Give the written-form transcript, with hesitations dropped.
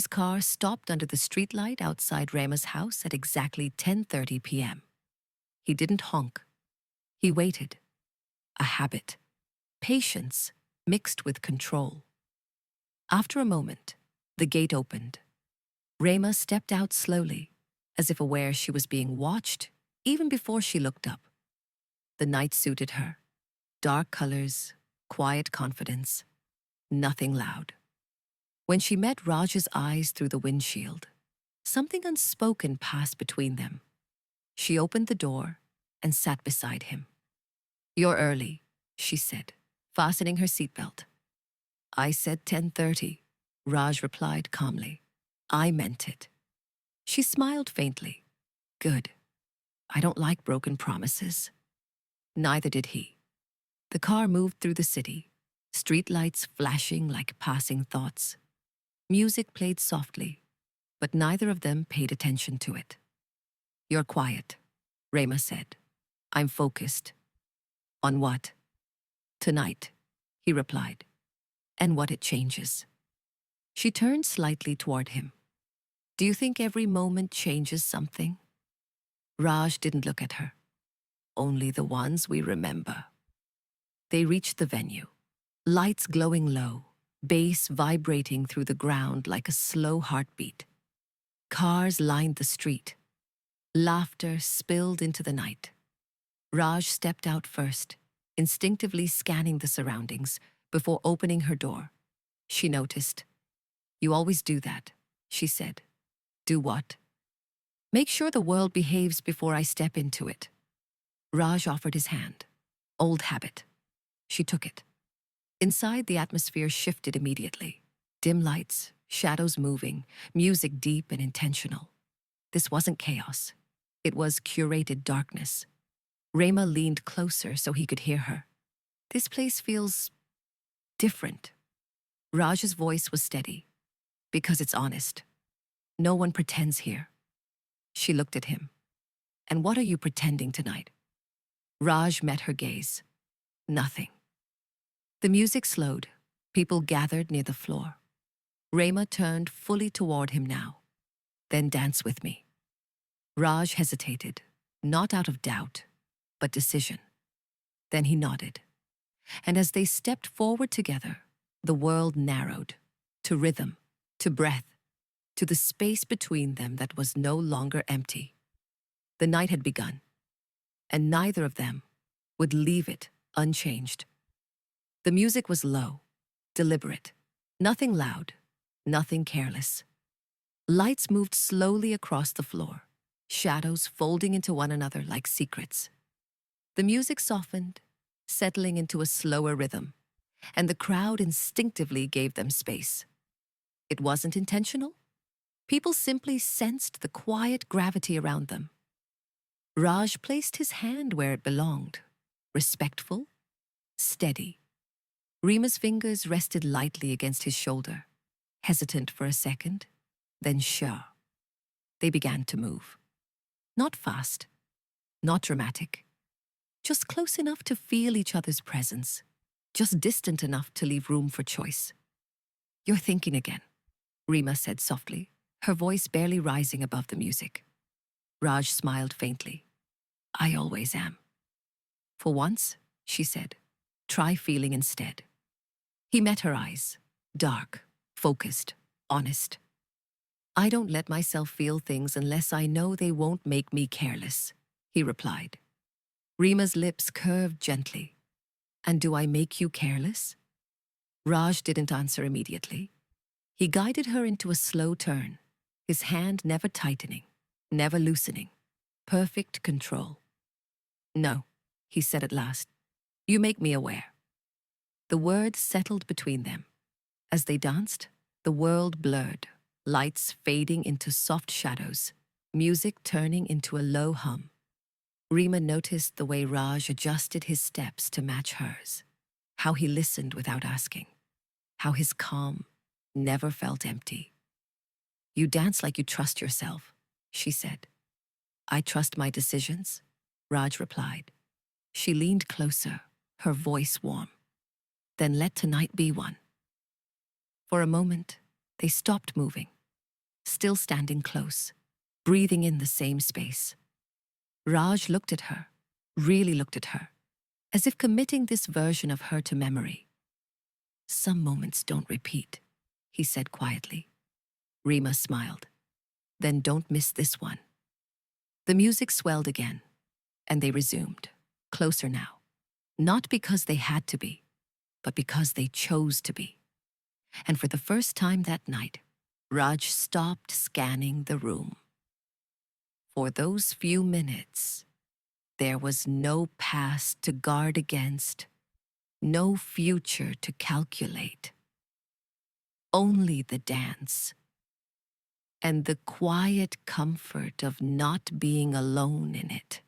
His car stopped under the streetlight outside Rema's house at exactly 10:30 p.m. He didn't honk. He waited. A habit. Patience mixed with control. After a moment, the gate opened. Rema stepped out slowly, as if aware she was being watched even before she looked up. The night suited her. Dark colors, quiet confidence, nothing loud. When she met Raj's eyes through the windshield, something unspoken passed between them. She opened the door and sat beside him. "You're early," she said, fastening her seatbelt. "I said 10:30, Raj replied calmly. "I meant it." She smiled faintly. "Good. I don't like broken promises." Neither did he. The car moved through the city, streetlights flashing like passing thoughts. Music played softly, but neither of them paid attention to it. "You're quiet," Rema said. "I'm focused." "On what?" "Tonight," he replied, "and what it changes." She turned slightly toward him. "Do you think every moment changes something?" Raj didn't look at her. "Only the ones we remember." They reached the venue. Lights glowing low, bass vibrating through the ground like a slow heartbeat. Cars lined the street. Laughter spilled into the night. Raj stepped out first, instinctively scanning the surroundings before opening her door. She noticed. "You always do that," she said. "Do what?" "Make sure the world behaves before I step into it." Raj offered his hand. Old habit. She took it. Inside, the atmosphere shifted immediately. Dim lights, shadows moving, music deep and intentional. This wasn't chaos. It was curated darkness. Rema leaned closer so he could hear her. "This place feels different." Raj's voice was steady. "Because it's honest. No one pretends here." She looked at him. "And what are you pretending tonight?" Raj met her gaze. "Nothing." The music slowed. People gathered near the floor. Rema turned fully toward him now. "Then dance with me." Raj hesitated, not out of doubt, but decision. Then he nodded. And as they stepped forward together, the world narrowed, to rhythm, to breath, to the space between them that was no longer empty. The night had begun, and neither of them would leave it unchanged. The music was low, deliberate, nothing loud, nothing careless. Lights moved slowly across the floor, shadows folding into one another like secrets. The music softened, settling into a slower rhythm, and the crowd instinctively gave them space. It wasn't intentional. People simply sensed the quiet gravity around them. Raj placed his hand where it belonged, respectful, steady. Rema's fingers rested lightly against his shoulder, hesitant for a second, then sure. They began to move. Not fast, not dramatic, just close enough to feel each other's presence, just distant enough to leave room for choice. "You're thinking again," Rema said softly, her voice barely rising above the music. Raj smiled faintly. "I always am." "For once," she said, "try feeling instead." He met her eyes, dark, focused, honest. "I don't let myself feel things unless I know they won't make me careless," he replied. Rema's lips curved gently. "And do I make you careless?" Raj didn't answer immediately. He guided her into a slow turn, his hand never tightening, never loosening. Perfect control. "No," he said at last. "You make me aware." The words settled between them. As they danced, the world blurred, lights fading into soft shadows, music turning into a low hum. Rema noticed the way Raj adjusted his steps to match hers, how he listened without asking, how his calm never felt empty. "You dance like you trust yourself," she said. "I trust my decisions," Raj replied. She leaned closer, her voice warm. "Then let tonight be one." For a moment, they stopped moving, still standing close, breathing in the same space. Raj looked at her, really looked at her, as if committing this version of her to memory. "Some moments don't repeat," he said quietly. Rima smiled. "Then don't miss this one." The music swelled again, and they resumed, closer now, not because they had to be, but because they chose to be. And for the first time that night, Raj stopped scanning the room. For those few minutes, there was no past to guard against, no future to calculate. Only the dance and the quiet comfort of not being alone in it.